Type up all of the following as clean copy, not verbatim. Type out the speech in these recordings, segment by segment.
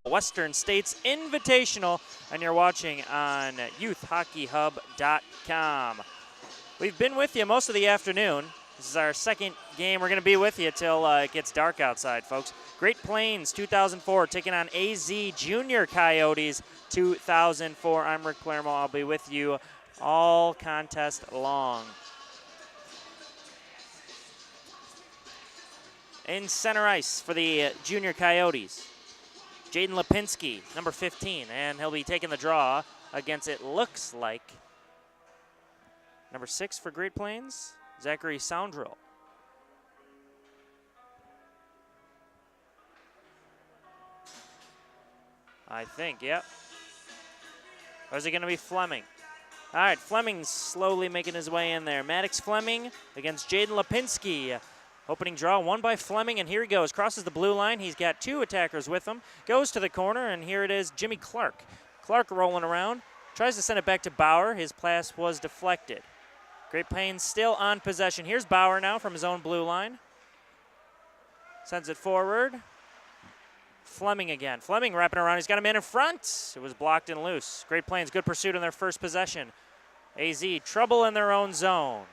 Western States Invitational, and you're watching on youthhockeyhub.com. We've been with you most of the afternoon. This is our second game. We're going to be with you till it gets dark outside, folks. Great Plains 2004 taking on AZ Junior Coyotes 2004. I'm Rick Palermo. I'll be with you all contest long. In center ice for the Junior Coyotes, Jaden Lipinski, number 15, and he'll be taking the draw against, it looks like, number 6 for Great Plains, Zachary Soundrill. I think, yep. Or is it going to be Fleming? All right, Fleming's slowly making his way in there. Maddox Fleming against Jaden Lipinski. Opening draw, won by Fleming, and here he goes. Crosses the blue line. He's got 2 attackers with him. Goes to the corner, and here it is, Jimmy Clark. Clark rolling around. Tries to send it back to Bauer. His pass was deflected. Great Plains still on possession. Here's Bauer now from his own blue line. Sends it forward. Fleming again. Fleming wrapping around. He's got a man in front. It was blocked and loose. Great Plains, good pursuit in their first possession. AZ, trouble in their own zone.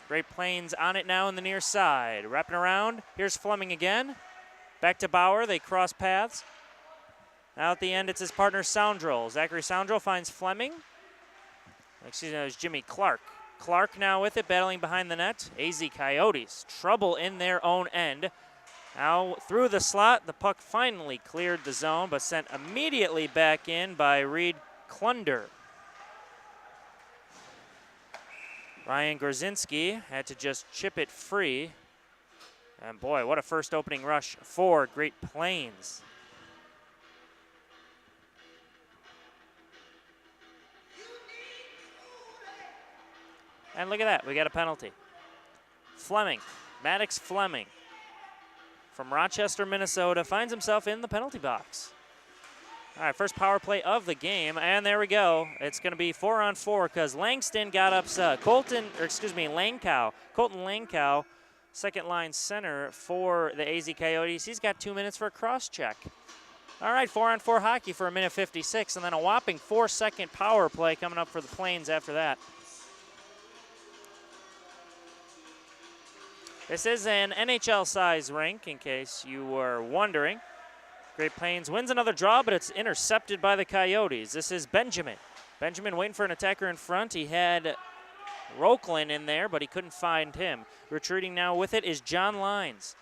Great Plains on it now in the near side. Wrapping around. Here's Fleming again. Back to Bauer. They cross paths. Now at the end, it's his partner Soundrill. Zachary Soundrill finds Fleming. Excuse me, it was Jimmy Clark. Clark now with it, battling behind the net. AZ Coyotes, trouble in their own end. Now through the slot, the puck finally cleared the zone, but sent immediately back in by Reed Klunder. Ryan Gorzinski had to just chip it free. And boy, what a first opening rush for Great Plains. And look at that, we got a penalty. Fleming, Maddox Fleming from Rochester, Minnesota, finds himself in the penalty box. All right, first power play of the game, and there we go. It's going to be 4-on-4 because Langston got upset. Colton Langkow, second line center for the AZ Coyotes. He's got 2 minutes for a cross check. All right, 4-on-4 hockey for 1:56, and then a whopping 4-second power play coming up for the Plains after that. This is an NHL-size rink, in case you were wondering. Great Plains wins another draw, but it's intercepted by the Coyotes. This is Benjamin. Benjamin waiting for an attacker in front. He had Roklin in there, but he couldn't find him. Retreating now with it is John Lines.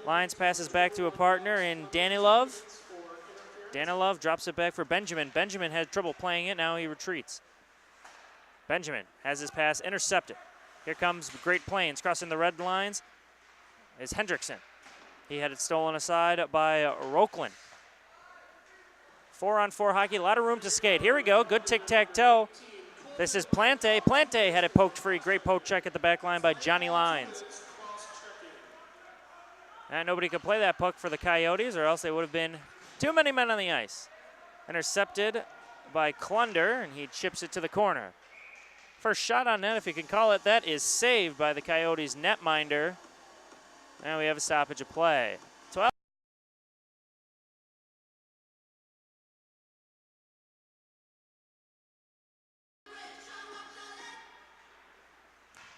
Lines passes back to a partner in Danilov. Danilov drops it back for Benjamin. Benjamin had trouble playing it. Now he retreats. Benjamin has his pass intercepted. Here comes Great Plains crossing the red lines is Hendrickson. He had it stolen aside by Roklin. 4-on-4 hockey, a lot of room to skate. Here we go, good tic-tac-toe. This is Plante. Plante had it poked free. Great poke check at the back line by Johnny Lines. And nobody could play that puck for the Coyotes, or else they would have been too many men on the ice. Intercepted by Klunder, and he chips it to the corner. First shot on net, if you can call it that, is saved by the Coyotes netminder. And we have a stoppage of play. 12.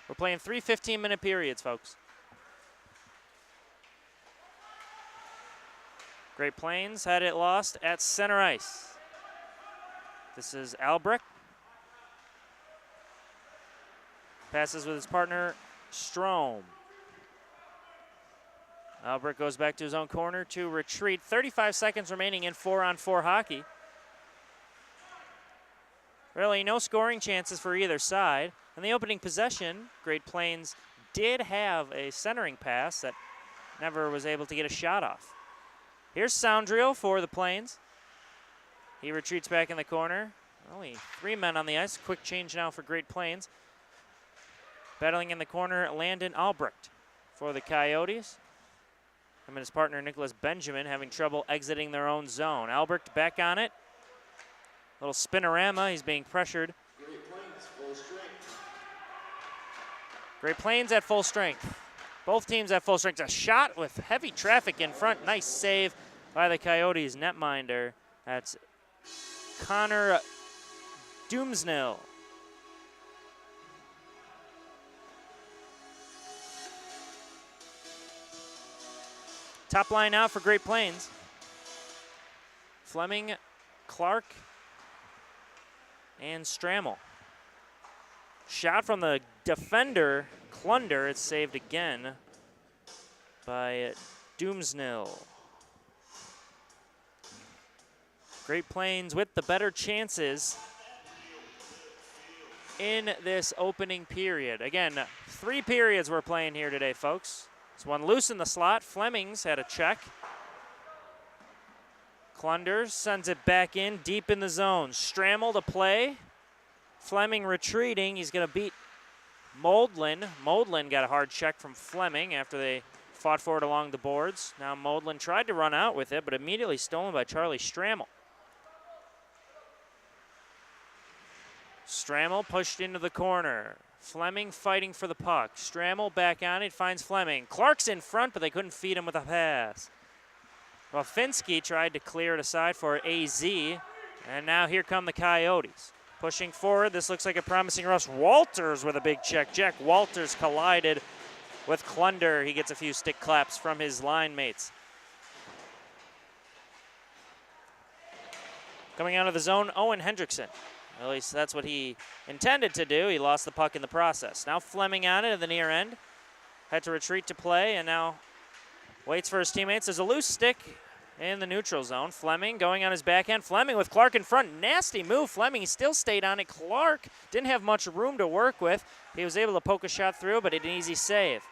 We're playing 3 15-minute periods, folks. Great Plains had it lost at center ice. This is Albrecht. Passes with his partner, Strome. Albrecht goes back to his own corner to retreat. 35 seconds remaining in 4-on-4 hockey. Really no scoring chances for either side. In the opening possession, Great Plains did have a centering pass that never was able to get a shot off. Here's Soundrill for the Plains. He retreats back in the corner. Only 3 men on the ice. Quick change now for Great Plains. Battling in the corner, Landon Albrecht for the Coyotes. Him and his partner, Nicholas Benjamin, having trouble exiting their own zone. Albrecht back on it. Little spinorama, he's being pressured. Great Plains at full strength. Both teams at full strength. A shot with heavy traffic in front. Nice save by the Coyotes netminder. That's Connor Doomsnell. Top line now for Great Plains. Fleming, Clark, and Strammel. Shot from the defender, Klunder. It's saved again by Doomsnell. Great Plains with the better chances in this opening period. Again, 3 periods we're playing here today, folks. There's one loose in the slot. Fleming's had a check. Klunder sends it back in, deep in the zone. Strammel to play. Fleming retreating. He's going to beat Moldlin. Moldlin got a hard check from Fleming after they fought for it along the boards. Now Moldlin tried to run out with it, but immediately stolen by Charlie Strammel. Strammel pushed into the corner. Fleming fighting for the puck. Strammel back on it, finds Fleming. Clark's in front, but they couldn't feed him with a pass. Well, Finsky tried to clear it aside for AZ, and now here come the Coyotes. Pushing forward, this looks like a promising rush. Walters with a big check. Jack Walters collided with Klunder. He gets a few stick claps from his line mates. Coming out of the zone, Owen Hendrickson. At least that's what he intended to do. He lost the puck in the process. Now Fleming on it at the near end. Had to retreat to play, and now waits for his teammates. There's a loose stick in the neutral zone. Fleming going on his backhand. Fleming with Clark in front. Nasty move. Fleming, he still stayed on it. Clark didn't have much room to work with. He was able to poke a shot through, but an easy save.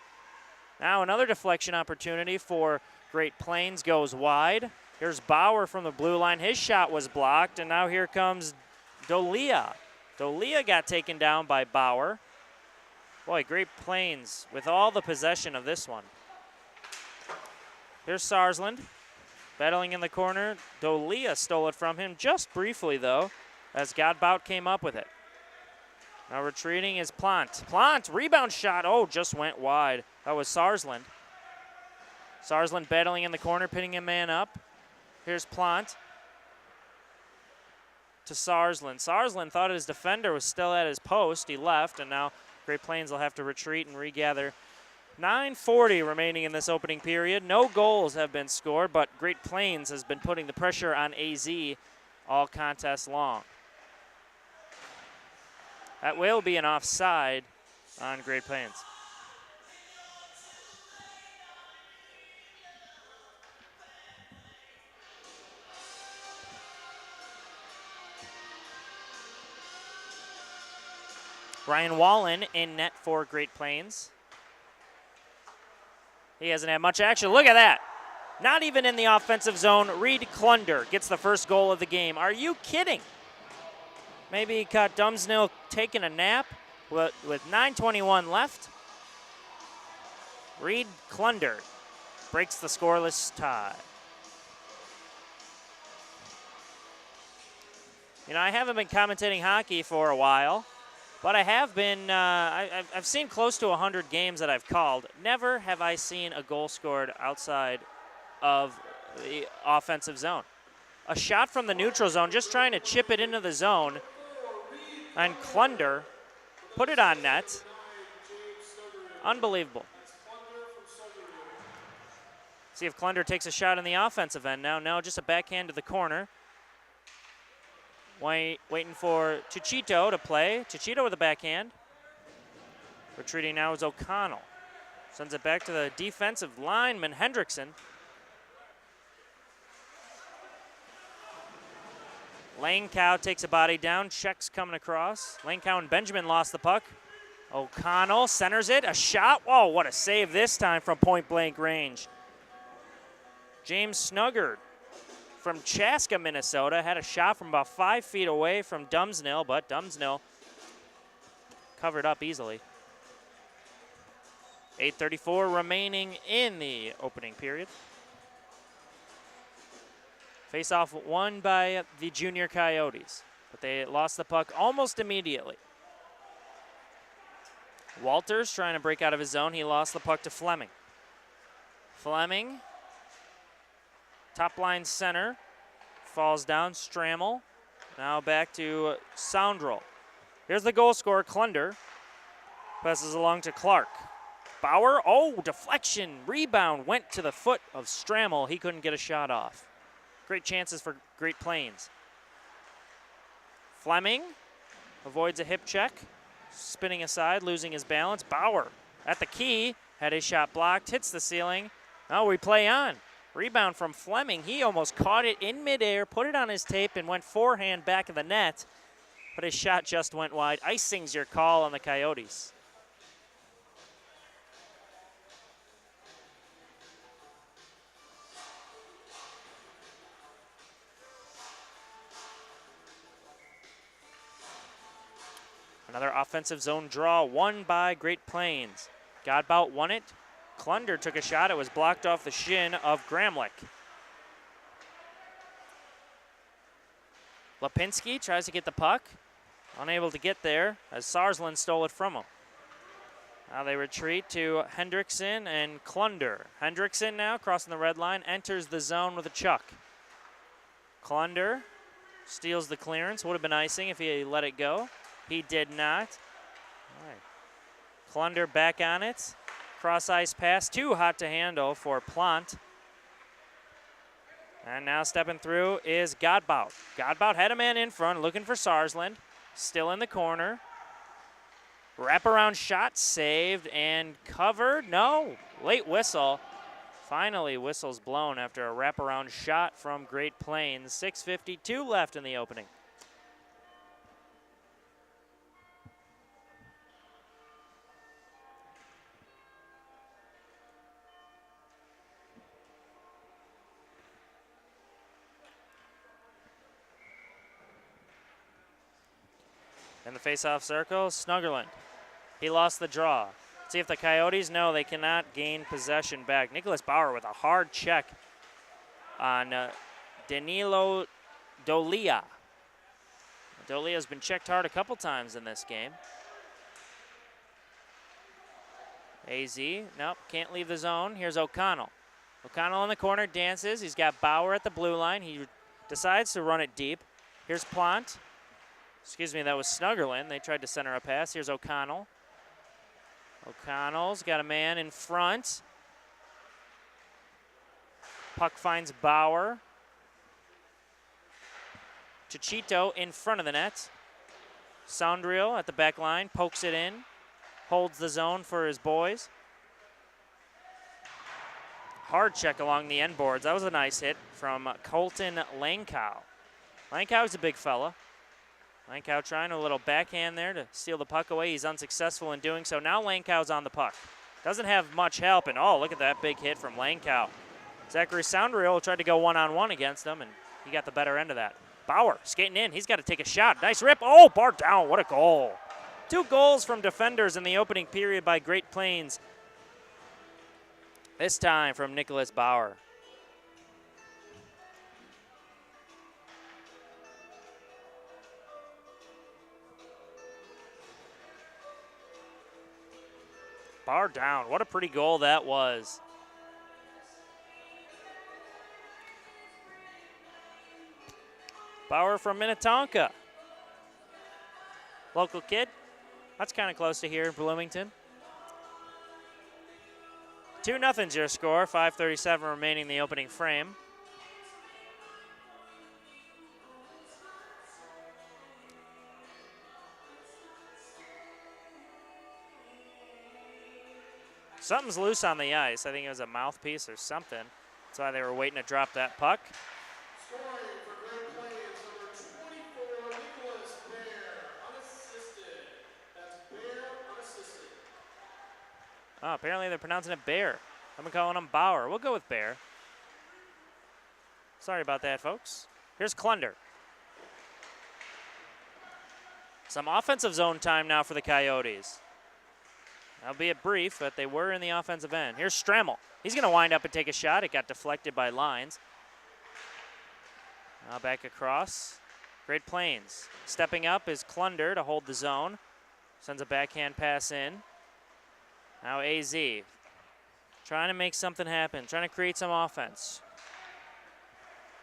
Now another deflection opportunity for Great Plains goes wide. Here's Bauer from the blue line. His shot was blocked, and now here comes Dolia. Dolia got taken down by Bauer. Boy, Great Plains with all the possession of this one. Here's Sarsland battling in the corner. Dolia stole it from him just briefly, though, as Godbout came up with it. Now retreating is Plant. Plant, rebound shot. Oh, just went wide. That was Sarsland. Sarsland battling in the corner, pinning a man up. Here's Plant to Sarsland. Sarsland thought his defender was still at his post. He left, and now Great Plains will have to retreat and regather. 9:40 remaining in this opening period. No goals have been scored, but Great Plains has been putting the pressure on AZ all contest long. That will be an offside on Great Plains. Ryan Wallen in net for Great Plains. He hasn't had much action. Look at that. Not even in the offensive zone. Reed Klunder gets the first goal of the game. Are you kidding? Maybe he caught Doomsnell taking a nap with 9:21 left. Reed Klunder breaks the scoreless tie. You know, I haven't been commentating hockey for a while, but I have been, I've seen close to 100 games that I've called. Never have I seen a goal scored outside of the offensive zone. A shot from the neutral zone, just trying to chip it into the zone, and Klunder put it on net. Unbelievable. See if Klunder takes a shot in the offensive end now. No, just a backhand to the corner. Waiting for Chichito to play. Chichito with a backhand. Retreating now is O'Connell. Sends it back to the defensive lineman, Hendrickson. Langkow takes a body down. Checks coming across. Langkow and Benjamin lost the puck. O'Connell centers it. A shot. Whoa, what a save this time from point-blank range. James Snuggard from Chaska, Minnesota, had a shot from about 5 feet away from Doomsnell, but Doomsnell covered up easily. 8:34 remaining in the opening period. Face-off won by the Junior Coyotes, but they lost the puck almost immediately. Walters trying to break out of his zone. He lost the puck to Fleming. Fleming Top line center. Falls down, Strammel. Now back to Soundrell. Here's the goal scorer, Klunder. Passes along to Clark. Bauer, oh, deflection. Rebound went to the foot of Strammel. He couldn't get a shot off. Great chances for Great Plains. Fleming avoids a hip check. Spinning aside, losing his balance. Bauer at the key. Had his shot blocked, hits the ceiling. Now we play on. Rebound from Fleming. He almost caught it in midair, put it on his tape, and went forehand back of the net. But his shot just went wide. Icing's your call on the Coyotes. Another offensive zone draw, won by Great Plains. Godbout won it. Klunder took a shot. It was blocked off the shin of Gramlich. Lipinski tries to get the puck. Unable to get there as Sarsland stole it from him. Now they retreat to Hendrickson and Klunder. Hendrickson now crossing the red line, enters the zone with a chuck. Klunder steals the clearance. Would have been icing if he let it go. He did not. All right. Klunder back on it. Cross ice pass, too hot to handle for Plant. And now stepping through is Godbout. Godbout had a man in front looking for Sarsland. Still in the corner. Wraparound shot saved and covered. No, late whistle. Finally, whistle's blown after a wraparound shot from Great Plains. 6:52 left in the opening. In the face-off circle, Snuggerland. He lost the draw. Let's see if the Coyotes know they cannot gain possession back. Nicholas Bauer with a hard check on Danilo Dolia. Dolia's been checked hard a couple times in this game. AZ, nope, can't leave the zone. Here's O'Connell. O'Connell in the corner, dances. He's got Bauer at the blue line. He decides to run it deep. Here's Plant. Excuse me, that was Snuggerland. They tried to center a pass. Here's O'Connell. O'Connell's got a man in front. Puck finds Bauer. Chichito in front of the net. Soundreel at the back line, pokes it in. Holds the zone for his boys. Hard check along the end boards. That was a nice hit from Colton Langkow. Langkow's a big fella. Langkow trying a little backhand there to steal the puck away. He's unsuccessful in doing so. Now Langkow's on the puck. Doesn't have much help, and oh, look at that big hit from Langkow. Zachary Soundreel tried to go one-on-one against him, and he got the better end of that. Bauer skating in. He's got to take a shot. Nice rip. Oh, bar down. What a goal. 2 goals from defenders in the opening period by Great Plains. This time from Nicholas Bauer. Bar down. What a pretty goal that was. Bauer from Minnetonka. Local kid. That's kind of close to here in Bloomington. 2-0's your score. 5:37 remaining in the opening frame. Something's loose on the ice. I think it was a mouthpiece or something. That's why they were waiting to drop that puck. Scoring for Great Plains, number 24, Nicholas Bear, unassisted. That's Bear, unassisted. Oh, apparently they're pronouncing it Bear. I've been calling him Bauer. We'll go with Bear. Sorry about that, folks. Here's Klunder. Some offensive zone time now for the Coyotes. Albeit brief, but they were in the offensive end. Here's Strammel. He's going to wind up and take a shot. It got deflected by Lines. Now back across. Great Plains. Stepping up is Klunder to hold the zone. Sends a backhand pass in. Now AZ. Trying to make something happen. Trying to create some offense.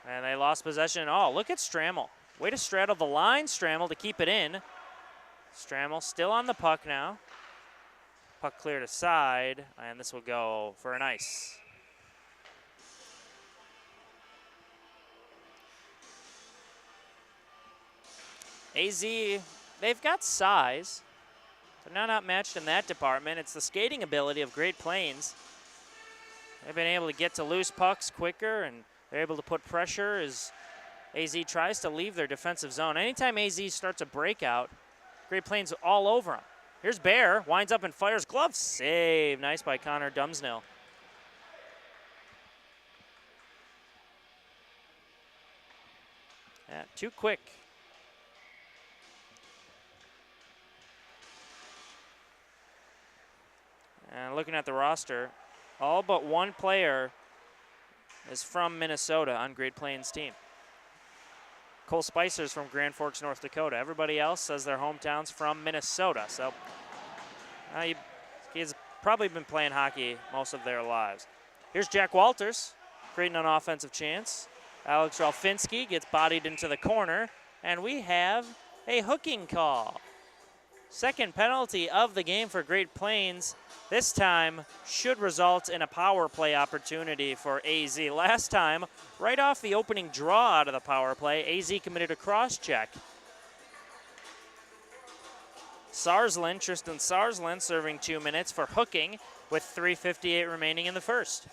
And they lost possession. Oh, look at Strammel. Way to straddle the line, Strammel, to keep it in. Strammel still on the puck now. Puck cleared aside, and this will go for an ice. AZ, they've got size. They're not outmatched in that department. It's the skating ability of Great Plains. They've been able to get to loose pucks quicker, and they're able to put pressure as AZ tries to leave their defensive zone. Anytime AZ starts a breakout, Great Plains all over him. Here's Bear, winds up and fires. Glove save. Nice by Connor Dumsnell. Yeah, too quick. And looking at the roster, all but one player is from Minnesota on Great Plains' team. Cole Spicer's from Grand Forks, North Dakota. Everybody else says their hometown's from Minnesota. So he's probably been playing hockey most of their lives. Here's Jack Walters creating an offensive chance. Alex Ralfinski gets bodied into the corner, and we have a hooking call. Second penalty of the game for Great Plains. This time should result in a power play opportunity for AZ. Last time, right off the opening draw out of the power play, AZ committed a cross-check. Tristan Sarslin serving 2 minutes for hooking with 3:58 remaining in the first.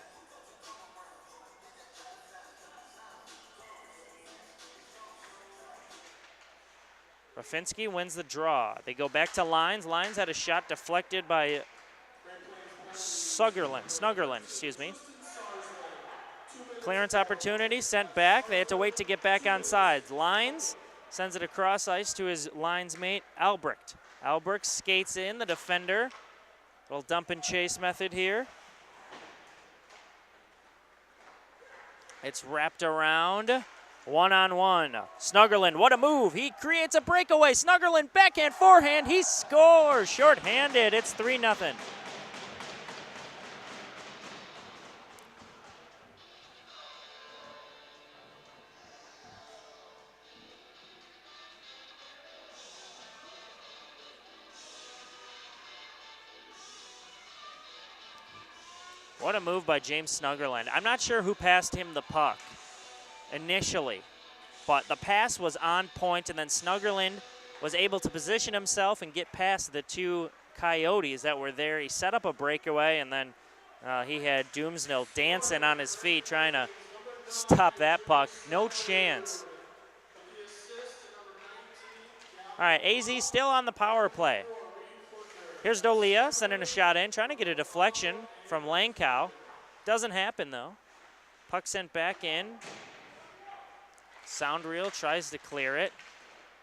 Rafinski wins the draw. They go back to Lines. Lines had a shot deflected by Snuggerland, excuse me. Clearance opportunity sent back. They had to wait to get back on sides. Lines sends it across ice to his Lines mate, Albrecht. Albrecht skates in, the defender. Little dump and chase method here. It's wrapped around. One-on-one. Snuggerland, what a move. He creates a breakaway. Snuggerland, backhand, forehand. He scores. Short-handed. It's 3-0. What a move by James Snuggerland. I'm not sure who passed him the puck initially, but the pass was on point, and then Snuggerland was able to position himself and get past the two Coyotes that were there. He set up a breakaway, and then he had Doomsnell dancing on his feet trying to stop that puck. No chance. All right, AZ still on the power play. Here's Dolia sending a shot in, trying to get a deflection from Langkow. Doesn't happen, though. Puck sent back in. Soundreel tries to clear it.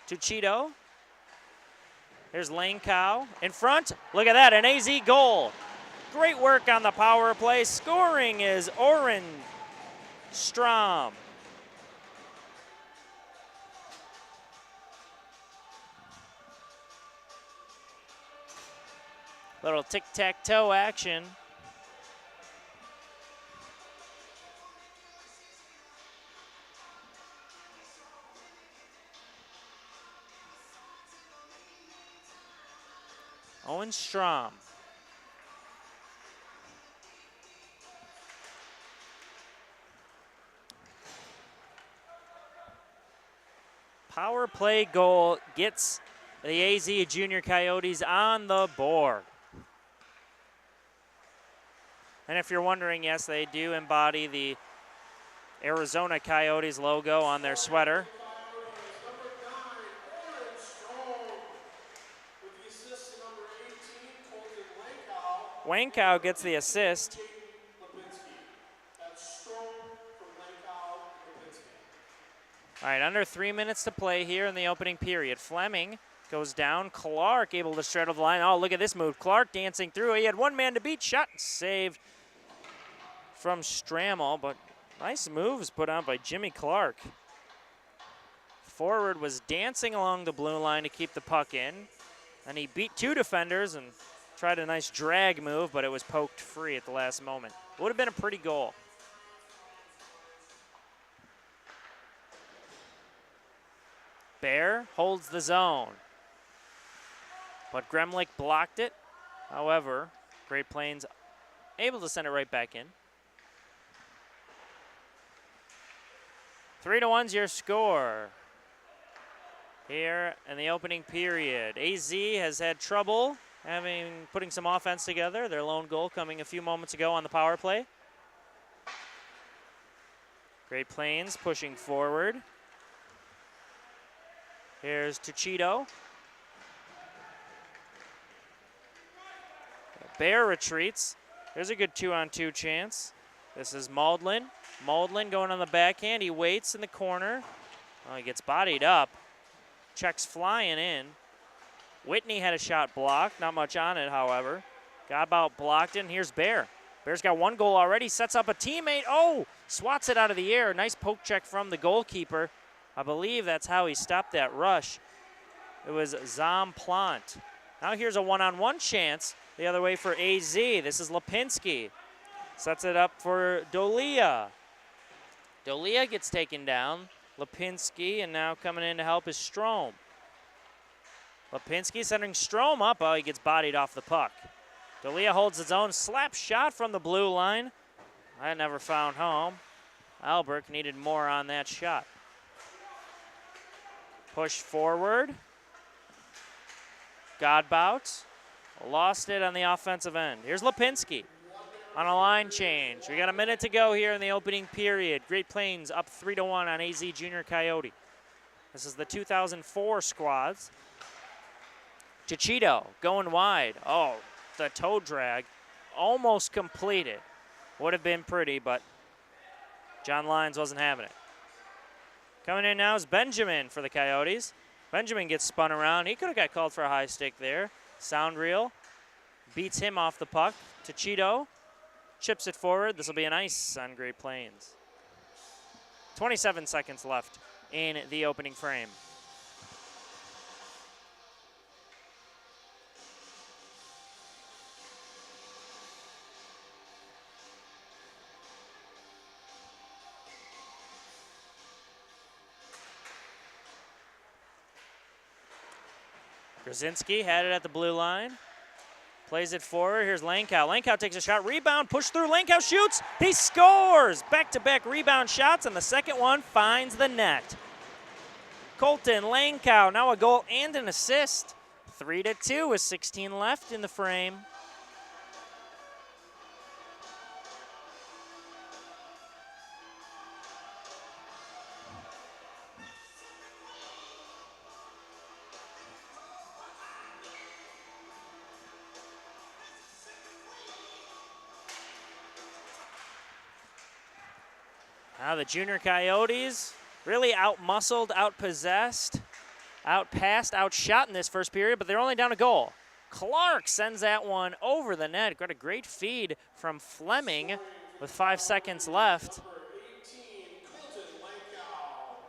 To Cheeto. Here's Langkow in front. Look at that, an AZ goal. Great work on the power play. Scoring is Oren Strom. Little tic-tac-toe action. Owen Strom. Power play goal gets the AZ Junior Coyotes on the board. And if you're wondering, yes, they do embody the Arizona Coyotes logo on their sweater. Langkow gets the assist. All right, under 3 minutes to play here in the opening period. Fleming goes down. Clark able to straddle the line. Oh, look at this move. Clark dancing through. He had one man to beat. Shot saved from Strammel, but nice moves put on by Jimmy Clark. Forward was dancing along the blue line to keep the puck in, and he beat two defenders and tried a nice drag move, but it was poked free at the last moment. Would have been a pretty goal. Bear holds the zone, but Gremlick blocked it. However, Great Plains able to send it right back in. 3-1's your score here in the opening period. AZ has had trouble putting some offense together. Their lone goal coming a few moments ago on the power play. Great Plains pushing forward. Here's Tuchito. Bear retreats. There's a good 2-on-2 chance. This is Maudlin. Maudlin going on the backhand. He waits in the corner. Oh, he gets bodied up. Check's flying in. Whitney had a shot blocked. Not much on it, however. Godbout blocked in. Here's Bear. Bear's got one goal already. Sets up a teammate. Oh, swats it out of the air. Nice poke check from the goalkeeper. I believe that's how he stopped that rush. It was Zom Plant. Now here's a one-on-one chance the other way for AZ. This is Lipinski. Sets it up for Dolia. Dolia gets taken down. Lipinski, and now coming in to help is Strom. Lipinski sending Strom up. Oh, he gets bodied off the puck. Dolia holds his own. Slap shot from the blue line. That never found home. Albrecht needed more on that shot. Push forward. Godbout lost it on the offensive end. Here's Lipinski on a line change. We got a minute to go here in the opening period. Great Plains up 3-1 on AZ Junior Coyote. This is the 2004 squads. Tuchito going wide. Oh, the toe drag almost completed. Would have been pretty, but John Lyons wasn't having it. Coming in now is Benjamin for the Coyotes. Benjamin gets spun around. He could have got called for a high stick there. Sound reel beats him off the puck. Tuchito chips it forward. This will be an ice on Great Plains. 27 seconds left in the opening frame. Krasinski had it at the blue line. Plays it forward. Here's Lankow. Lankow takes a shot. Rebound. Push through. Lankow shoots. He scores. Back-to-back rebound shots, and the second one finds the net. Colton Lankow now a goal and an assist. 3-2 with 16 left in the frame. Now the Junior Coyotes really out-muscled, out-possessed, out-passed, outshot in this first period, but they're only down a goal. Clark sends that one over the net. Got a great feed from Fleming with 5 seconds left. Number 18, Colton Lankow.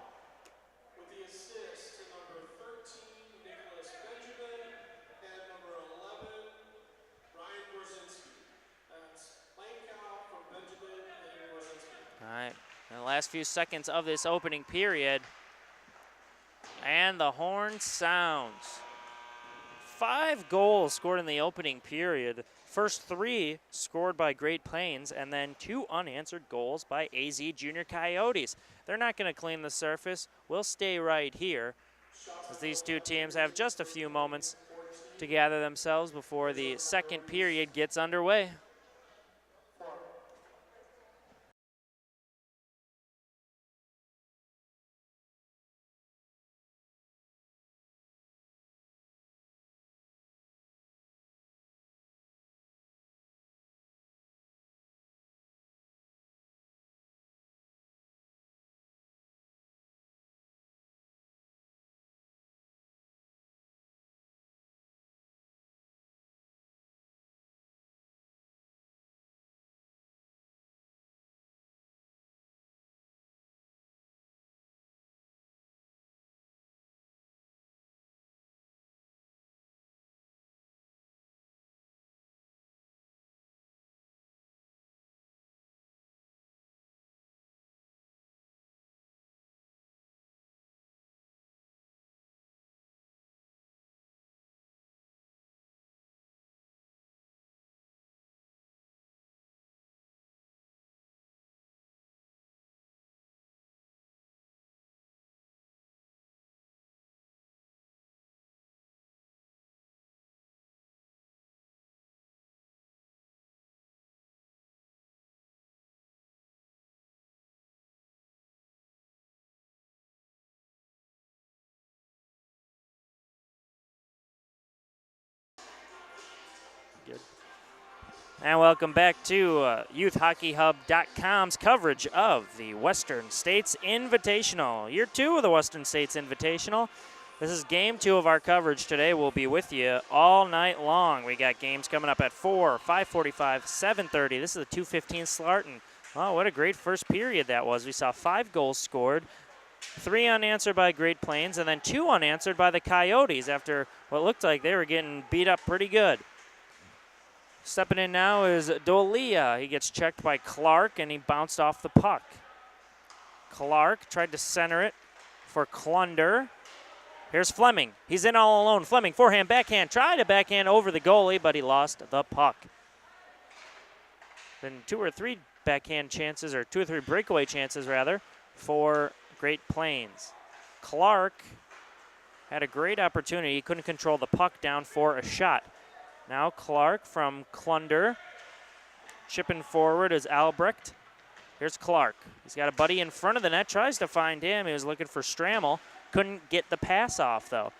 With the assist to number 13, Nicholas Benjamin, and number 11, Ryan Gorzinski. That's Lankow from Benjamin and Gorzinski. All right, in the last few seconds of this opening period, and the horn sounds. 5 goals scored in the opening period. First 3 scored by Great Plains, and then 2 unanswered goals by AZ Junior Coyotes. They're not going to clean the surface. We'll stay right here as these two teams have just a few moments to gather themselves before the second period gets underway. Good. And welcome back to YouthHockeyHub.com's coverage of the Western States Invitational. Year 2 of the Western States Invitational. This is game 2 of our coverage today. We'll be with you all night long. We got games coming up at 4, 5:45, 7:30. This is a 2:15 start, and oh, what a great first period that was. We saw 5 goals scored, 3 unanswered by Great Plains, and then 2 unanswered by the Coyotes after what looked like they were getting beat up pretty good. Stepping in now is Dolia. He gets checked by Clark, and he bounced off the puck. Clark tried to center it for Klunder. Here's Fleming. He's in all alone. Fleming, forehand, backhand. Tried to backhand over the goalie, but he lost the puck. Then 2 or 3 backhand chances, or 2 or 3 breakaway chances, rather, for Great Plains. Clark had a great opportunity. He couldn't control the puck down for a shot. Now Clark from Klunder. Chipping forward is Albrecht. Here's Clark. He's got a buddy in front of the net. Tries to find him. He was looking for Strammel. Couldn't get the pass off, though.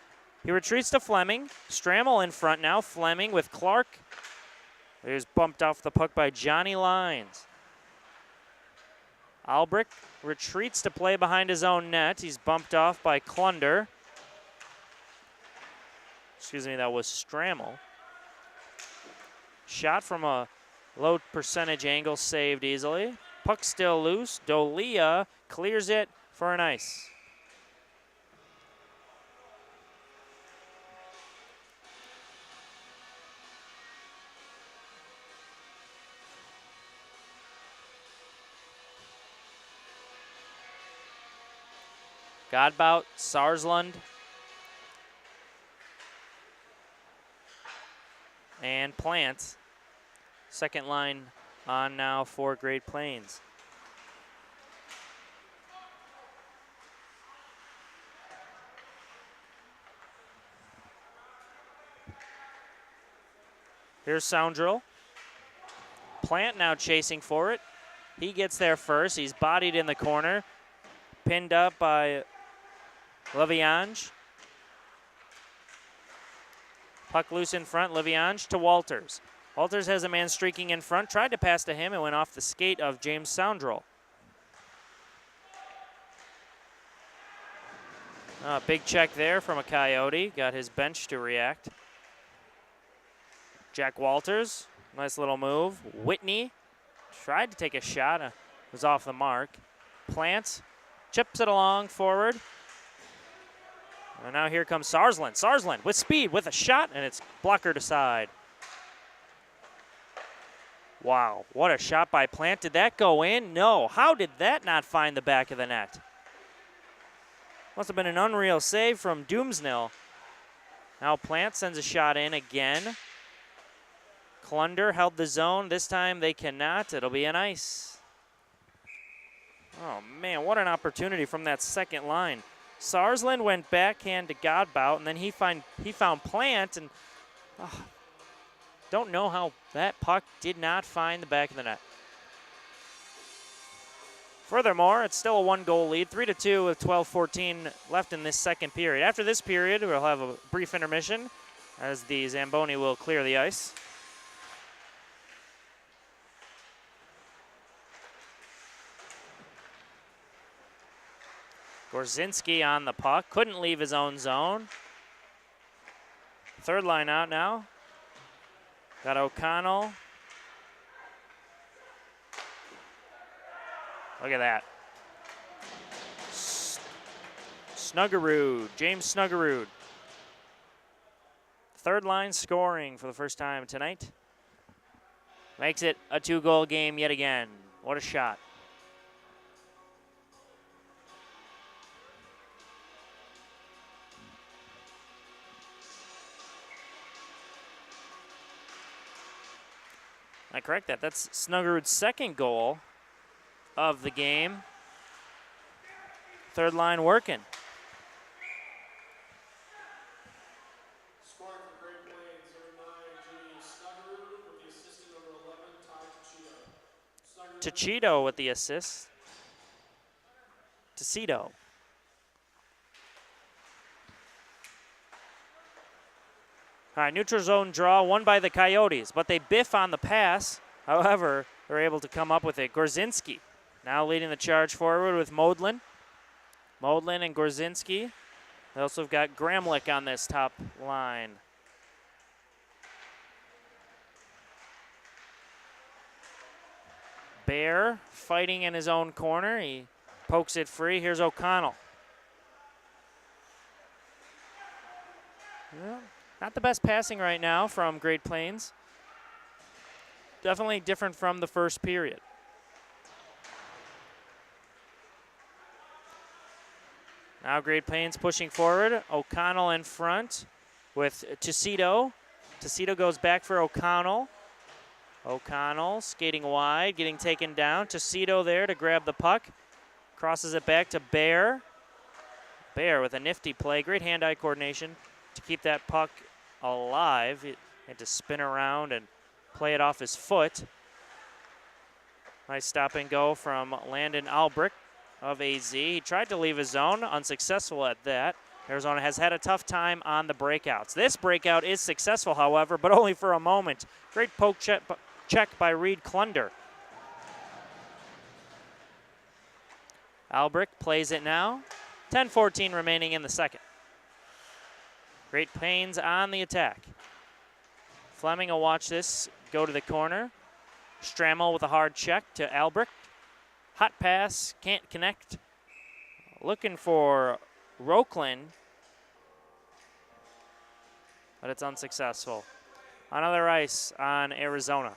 He retreats to Fleming. Strammel in front now. Fleming with Clark. He was bumped off the puck by Johnny Lyons. Albrecht retreats to play behind his own net. He's bumped off by Klunder. Excuse me, that was Strammel. Shot from a low percentage angle, saved easily. Puck still loose. Dolia clears it for an ice. Godbout, Sarsland, and Plant. Second line on now for Great Plains. Here's Soundrill. Plant now chasing for it. He gets there first. He's bodied in the corner. Pinned up by Leviange. Puck loose in front. Leviange to Walters. Walters has a man streaking in front. Tried to pass to him. It went off the skate of James Soundrill. Big check there from a Coyote. Got his bench to react. Jack Walters. Nice little move. Whitney tried to take a shot. Was off the mark. Plant chips it along forward. And now here comes Sarsland. Sarsland with speed, with a shot, and it's blockered aside. Wow, what a shot by Plant. Did that go in? No. How did that not find the back of the net? Must have been an unreal save from Doomsnell. Now Plant sends a shot in again. Klunder held the zone. This time they cannot. It'll be an ice. Oh, man, what an opportunity from that second line. Sarsland went backhand to Godbout, and then he found Plant, and don't know how that puck did not find the back of the net. Furthermore, it's still a 1-goal lead, 3-2 with 12:14 left in this second period. After this period, we'll have a brief intermission as the Zamboni will clear the ice. Gorzinski on the puck. Couldn't leave his own zone. Third line out now. Got O'Connell. Look at that. Snuggerud. James Snuggerud. Third line scoring for the first time tonight. Makes it a 2-goal game yet again. What a shot. I correct that. That's Snuggerud's second goal of the game. Third line working. Scoring for Great Plains, number 9, G. Snuggerud with the assist to number 11, Ty Tuchito. Tuchito with the assist. Tuchito. All right, neutral zone draw won by the Coyotes, but they biff on the pass. However, they're able to come up with it. Gorzinski now leading the charge forward with Modlin. Modlin and Gorzinski. They also have got Gramlich on this top line. Bear fighting in his own corner. He pokes it free. Here's O'Connell. Yeah, not the best passing right now from Great Plains. Definitely different from the first period. Now Great Plains pushing forward. O'Connell in front with Tucito. Tucito goes back for O'Connell. O'Connell skating wide, getting taken down. Tucito there to grab the puck. Crosses it back to Bear. Bear with a nifty play. Great hand-eye coordination to keep that puck alive. He had to spin around and play it off his foot. Nice stop and go from Landon Albrecht of AZ. He tried to leave his zone, unsuccessful at that. Arizona has had a tough time on the breakouts. This breakout is successful, however, but only for a moment. Great poke check by Reed Klunder. Albrecht plays it now. 10:14 remaining in the second. Great Plains on the attack. Fleming will watch this go to the corner. Strammel with a hard check to Albrecht. Hot pass, can't connect. Looking for Roekland, but it's unsuccessful. Another ice on Arizona.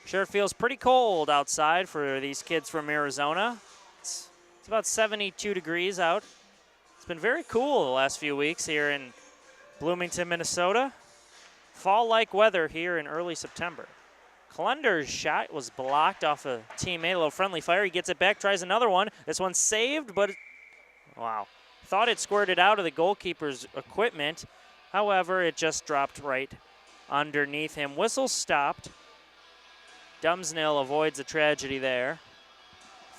Sure feels pretty cold outside for these kids from Arizona. It's about 72 degrees out. It's been very cool the last few weeks here in Bloomington, Minnesota. Fall-like weather here in early September. Klunder's shot was blocked off a teammate, a little friendly fire. He gets it back, tries another one. This one's saved, but wow. Thought it squirted out of the goalkeeper's equipment. However, it just dropped right underneath him. Whistle stopped. Dumsnil avoids a tragedy there.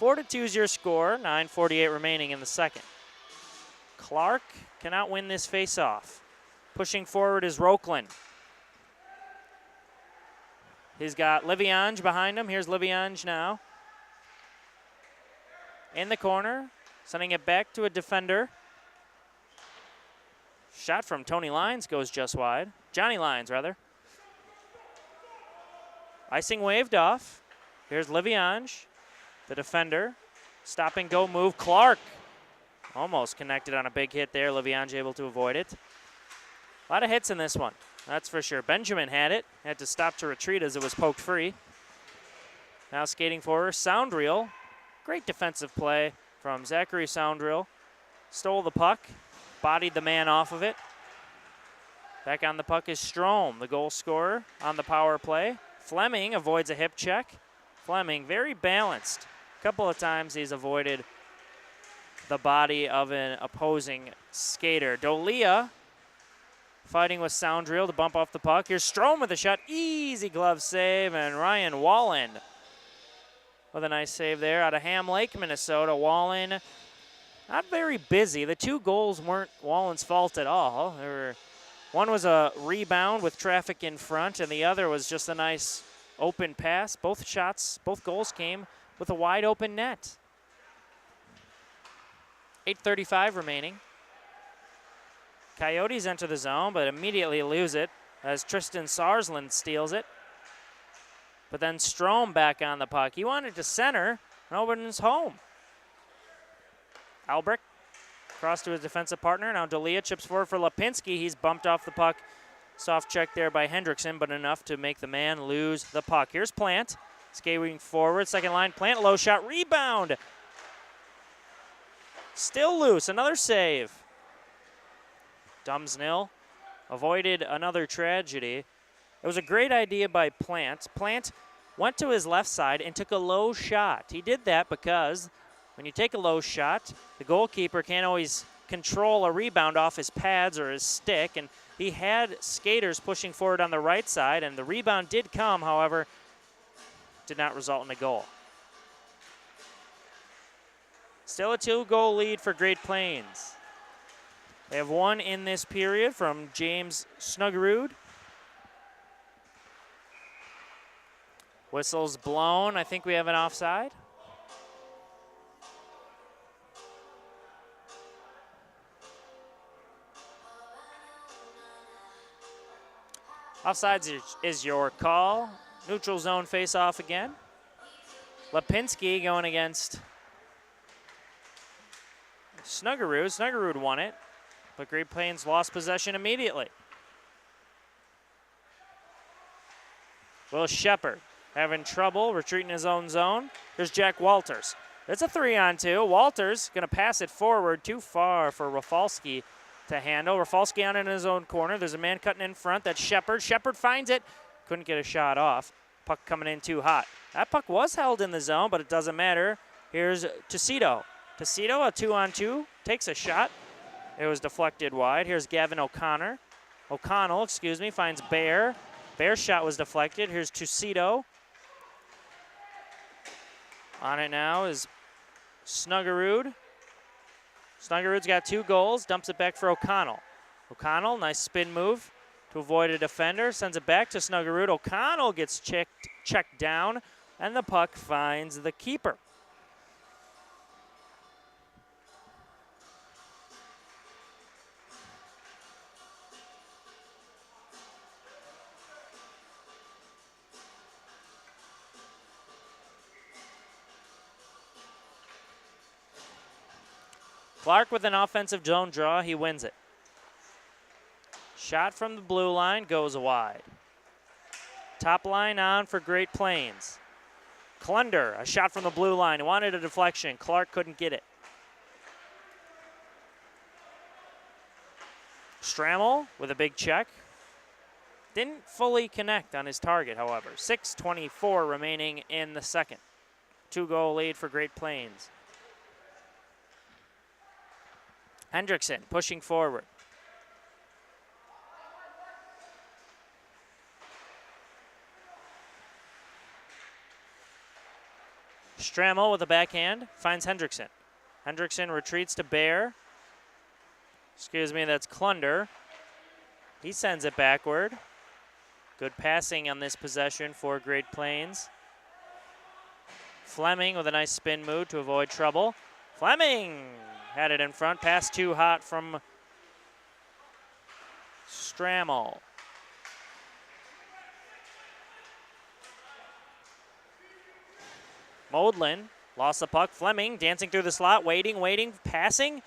4-2 is your score, 9:48 remaining in the second. Clark cannot win this face-off. Pushing forward is Roekland. He's got Liviange behind him. Here's Liviange now. In the corner, sending it back to a defender. Shot from Tony Lyons goes just wide. Johnny Lyons, rather. Icing waved off. Here's Liviange, the defender. Stop and go move. Clark almost connected on a big hit there. Liviange able to avoid it. A lot of hits in this one, that's for sure. Benjamin had it. Had to stop to retreat as it was poked free. Now skating forward, Soundreel. Great defensive play from Zachary Soundreel. Stole the puck, bodied the man off of it. Back on the puck is Strome, the goal scorer on the power play. Fleming avoids a hip check. Fleming very balanced. A couple of times he's avoided the body of an opposing skater. Dolia fighting with Soundreel to bump off the puck. Here's Strome with a shot. Easy glove save, and Ryan Wallen with a nice save there out of Ham Lake, Minnesota. Wallen not very busy. The two goals weren't Wallen's fault at all. One was a rebound with traffic in front, and the other was just a nice open pass. Both shots, both goals came with a wide open net. 8:35 remaining. Coyotes enter the zone, but immediately lose it as Tristan Sarsland steals it. But then Strome back on the puck. He wanted to center, and opens home. Albrecht cross to his defensive partner. Now Delia chips forward for Lipinski. He's bumped off the puck. Soft check there by Hendrickson, but enough to make the man lose the puck. Here's Plant, skating forward. Second line, Plant, low shot, rebound. Still loose, another save. Dumsnil avoided another tragedy. It was a great idea by Plant. Plant went to his left side and took a low shot. He did that because when you take a low shot, the goalkeeper can't always control a rebound off his pads or his stick, and he had skaters pushing forward on the right side, and the rebound did come, however, did not result in a goal. Still a 2-goal lead for Great Plains. They have one in this period from James Snuggerud. Whistle's blown. I think we have an offside. Offsides is your call. Neutral zone face-off again. Lipinski going against Snuggerud. Snuggerud won it, but Great Plains lost possession immediately. Will Shepard having trouble retreating his own zone. Here's Jack Walters. It's a 3-on-2. Walters going to pass it forward, too far for Rafalski to handle. Rafalski on in his own corner. There's a man cutting in front. That's Shepard. Shepard finds it. Couldn't get a shot off. Puck coming in too hot. That puck was held in the zone, but it doesn't matter. Here's Tucito. Tucito, a 2-on-2, takes a shot. It was deflected wide. Here's Gavin O'Connell, finds Bear. Bear's shot was deflected. Here's Tucito. On it now is Snuggerud. Snuggerud's got 2 goals, dumps it back for O'Connell. O'Connell, nice spin move to avoid a defender, sends it back to Snuggerud. O'Connell gets checked down, and the puck finds the keeper. Clark with an offensive zone draw, he wins it. Shot from the blue line goes wide. Top line on for Great Plains. Klunder, a shot from the blue line, he wanted a deflection. Clark couldn't get it. Strammel with a big check. Didn't fully connect on his target, however. 6:24 remaining in the second. 2-goal lead for Great Plains. Hendrickson pushing forward. Strammel with a backhand finds Hendrickson. Hendrickson retreats to Bear. That's Klunder. He sends it backward. Good passing on this possession for Great Plains. Fleming with a nice spin move to avoid trouble. Fleming had it in front. Pass too hot from Strammel. Modlin lost the puck. Fleming dancing through the slot, waiting, passing.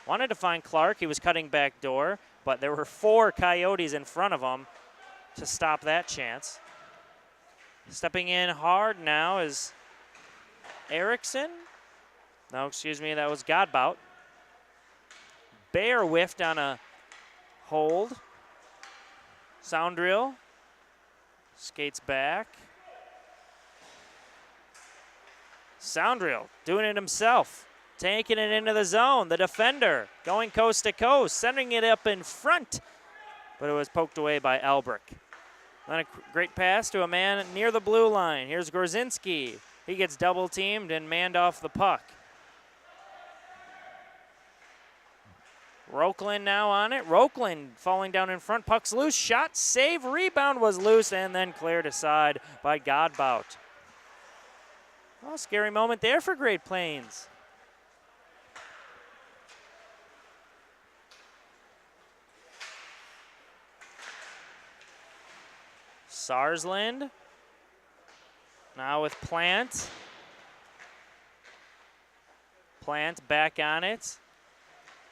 Wanted to find Clark. He was cutting back door, but there were 4 Coyotes in front of him to stop that chance. Stepping in hard now is Erickson. No, that was Godbout. Bear whiffed on a hold. Soundrill skates back. Soundrill doing it himself, taking it into the zone. The defender going coast to coast, sending it up in front, but it was poked away by Elbrick. Then a great pass to a man near the blue line. Here's Gorzinski. He gets double teamed and manned off the puck. Rokeland now on it. Rokeland falling down in front. Puck's loose. Shot, save, rebound was loose, and then cleared aside by Godbout. Oh, scary moment there for Great Plains. Sarsland now with Plant. Plant back on it.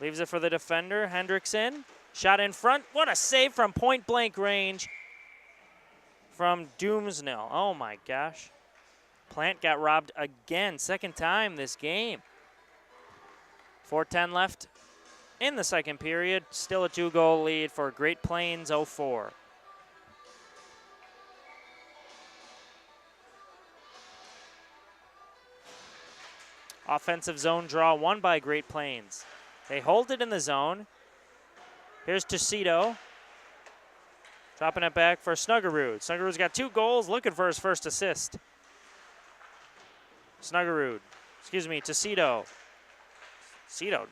Leaves it for the defender, Hendrickson. Shot in front. What a save from point-blank range from Doomsnell. Oh, my gosh. Plant got robbed again. Second time this game. 4:10 left in the second period. Still a 2-goal lead for Great Plains 04. Offensive zone draw won by Great Plains. They hold it in the zone. Here's Tucito. Dropping it back for Snuggerud. Snuggerud's got 2 goals, looking for his first assist. Tucito. Tucito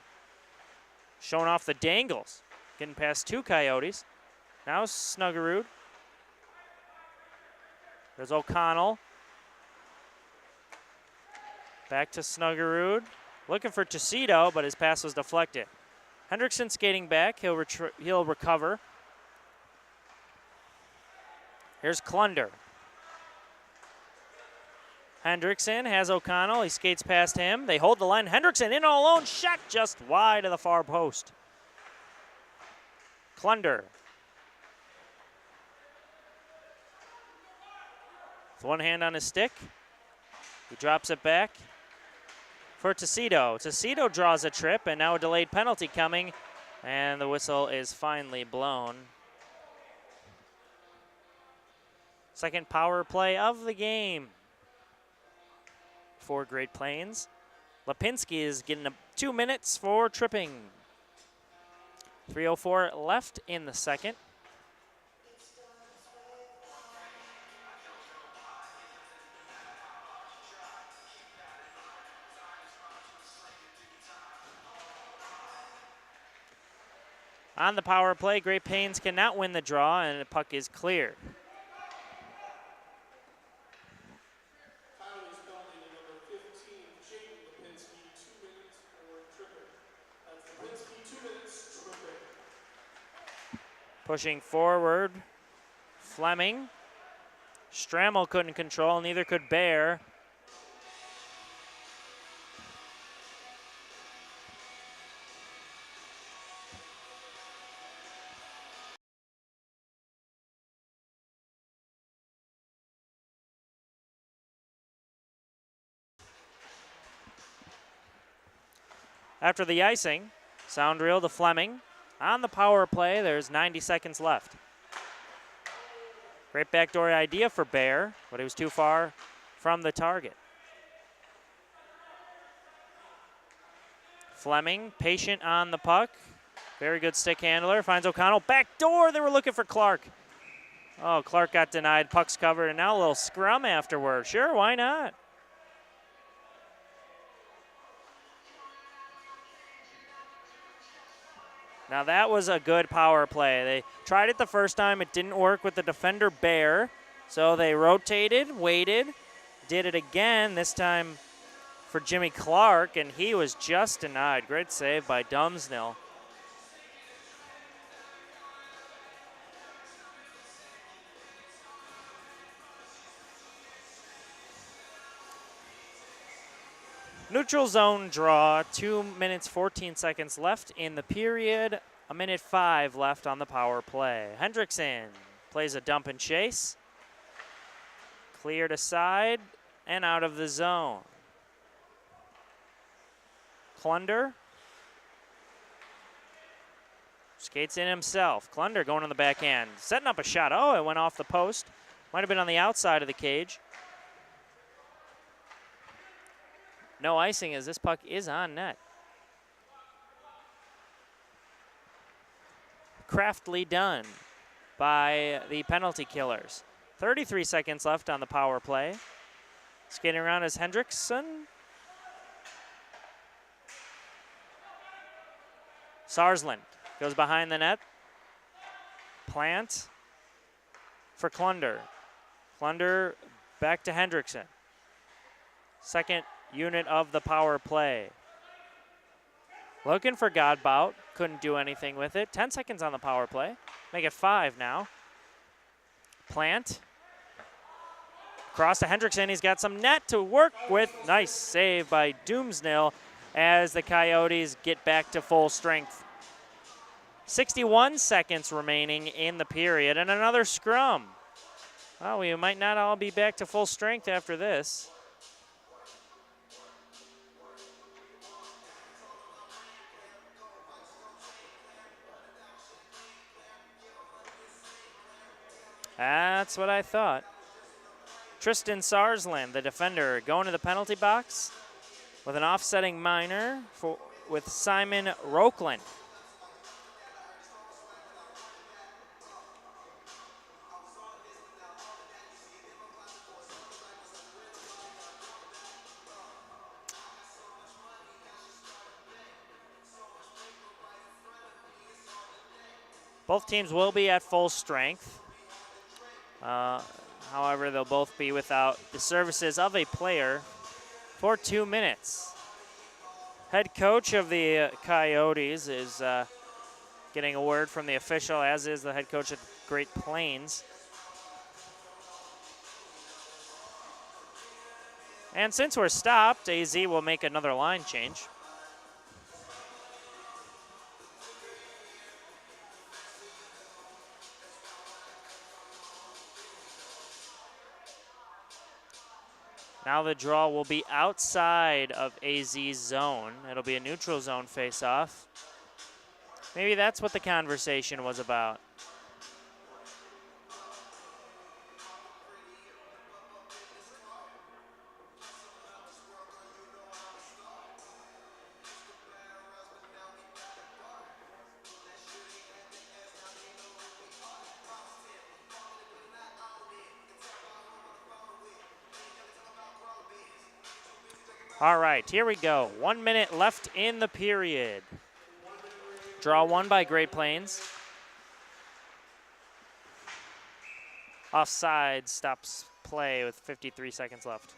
showing off the dangles. Getting past 2 Coyotes. Now Snuggerud. There's O'Connell. Back to Snuggerud. Looking for Tucito, but his pass was deflected. Hendrickson skating back. He'll recover. Here's Klunder. Hendrickson has O'Connell. He skates past him. They hold the line. Hendrickson in all alone. Shot just wide of the far post. Klunder. With one hand on his stick. He drops it back for Tucito. Tucito draws a trip, and now a delayed penalty coming, and the whistle is finally blown. Second power play of the game for Great Plains. Lipinski is getting 2 minutes for tripping. 3:04 left in the second. On the power play, Great Plains cannot win the draw, and the puck is cleared. Coyotes penalty to number 15, Jaden Lipinski, 2 minutes for tripping. That's Lipinski, 2 minutes, tripping. Pushing forward, Fleming. Strammel couldn't control, neither could Bear. After the icing, sound reel to Fleming. On the power play, there's 90 seconds left. Great backdoor idea for Bear, but he was too far from the target. Fleming, patient on the puck. Very good stick handler, finds O'Connell. Backdoor, they were looking for Clark. Oh, Clark got denied, puck's covered, and now a little scrum afterward. Sure, why not? Now that was a good power play. They tried it the first time. It didn't work with the defender Bear. So they rotated, waited, did it again, this time for Jimmy Clark, and he was just denied. Great save by Dumsnell. Neutral zone draw, 2 minutes, 14 seconds left in the period. 1:05 left on the power play. Hendrickson plays a dump and chase. Cleared aside and out of the zone. Klunder skates in himself. Klunder going on the backhand, setting up a shot. Oh, it went off the post. Might have been on the outside of the cage. No icing as this puck is on net. Craftily done by the penalty killers. 33 seconds left on the power play. Skating around is Hendrickson. Sarsland goes behind the net. Plant for Klunder. Klunder back to Hendrickson. Second unit of the power play. Looking for Godbout. Couldn't do anything with it. 10 seconds on the power play. Make it 5 now. Plant. Cross to Hendrickson. He's got some net to work with. Nice save by Doomsnell as the Coyotes get back to full strength. 61 seconds remaining in the period and another scrum. Well, we might not all be back to full strength after this. That's what I thought. Tristan Sarsland, the defender, going to the penalty box with an offsetting minor with Simon Rokeland. Both teams will be at full strength. However, they'll both be without the services of a player for 2 minutes. Head coach of the Coyotes is getting a word from the official, as is the head coach at Great Plains. And since we're stopped, AZ will make another line change. Now the draw will be outside of AZ's zone. It'll be a neutral zone face-off. Maybe that's what the conversation was about. All right, here we go. 1 minute left in the period. Draw one by Great Plains. Offside stops play with 53 seconds left.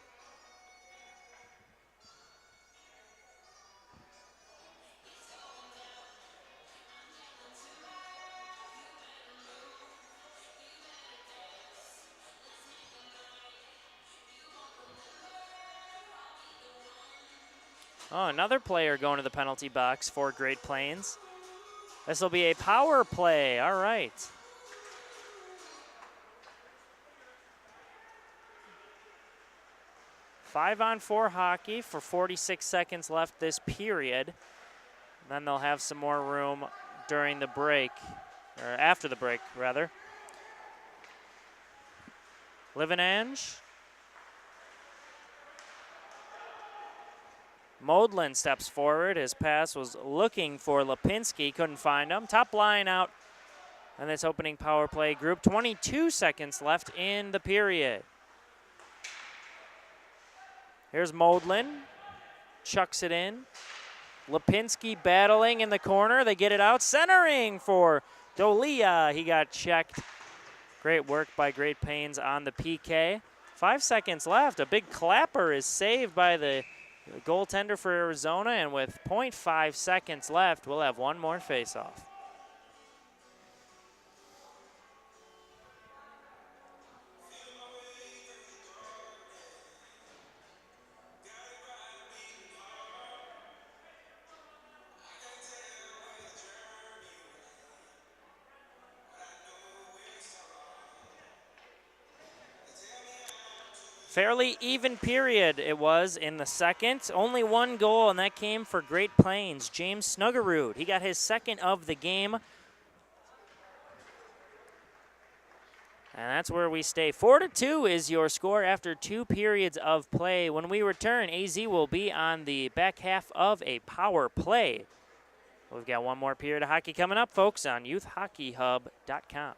Oh, another player going to the penalty box for Great Plains. This will be a power play. All right. Five-on-four hockey for 46 seconds left this period. Then they'll have some more room during the break, or after the break, rather. Livenange. Modlin steps forward. His pass was looking for Lipinski, couldn't find him. Top line out on this opening power play group. 22 seconds left in the period. Here's Modlin, chucks it in. Lipinski battling in the corner. They get it out, centering for Dolia. He got checked. Great work by Great Plains on the PK. 5 seconds left. A big clapper is saved by the goaltender for Arizona, and with 0.5 seconds left, we'll have one more face-off. Fairly even period it was in the second. Only one goal, and that came for Great Plains. James Snuggerud, he got his second of the game. And that's where we stay. 4-2 is your score after 2 periods of play. When we return, AZ will be on the back half of a power play. We've got one more period of hockey coming up, folks, on youthhockeyhub.com.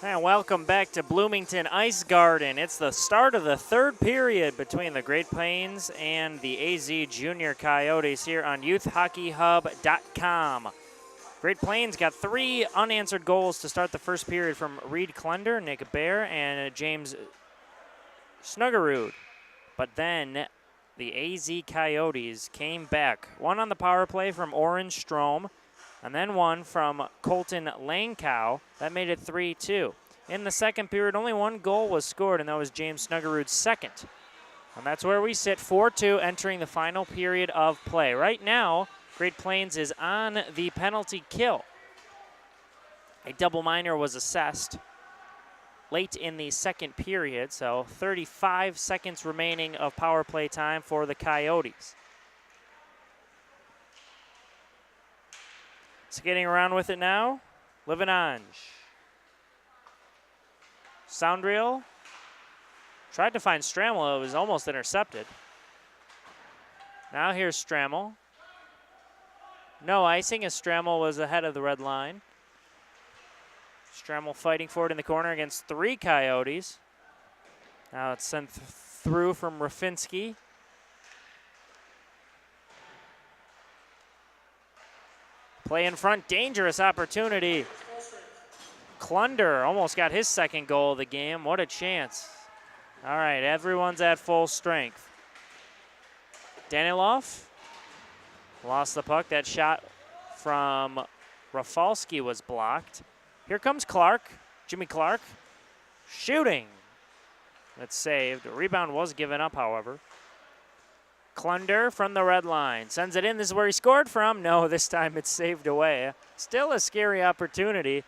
And welcome back to Bloomington Ice Garden. It's the start of the third period between the Great Plains and the AZ Junior Coyotes here on youthhockeyhub.com. Great Plains got 3 unanswered goals to start the first period from Reed Klunder, Nick Bear, and James Snuggerud. But then the AZ Coyotes came back. 1 on the power play from Orange Strom, and then 1 from Colton Langkow. That made it 3-2. In the second period, only 1 goal was scored, and that was James Snuggerud's second. And that's where we sit, 4-2, entering the final period of play. Right now, Great Plains is on the penalty kill. A double minor was assessed late in the second period, so 35 seconds remaining of power play time for the Coyotes. Skating around with it now, Livanange. Soundreel tried to find Stramel, it was almost intercepted. Now here's Stramel. No icing as Stramel was ahead of the red line. Stramel fighting for it in the corner against 3 Coyotes. Now it's sent through from Rafinski. Play in front, dangerous opportunity. Klunder almost got his second goal of the game. What a chance. All right, everyone's at full strength. Danilov lost the puck. That shot from Rafalski was blocked. Here comes Clark, Jimmy Clark, shooting. That's saved. A rebound was given up, however. Klunder from the red line. Sends it in. This is where he scored from. No, this time it's saved away. Still a scary opportunity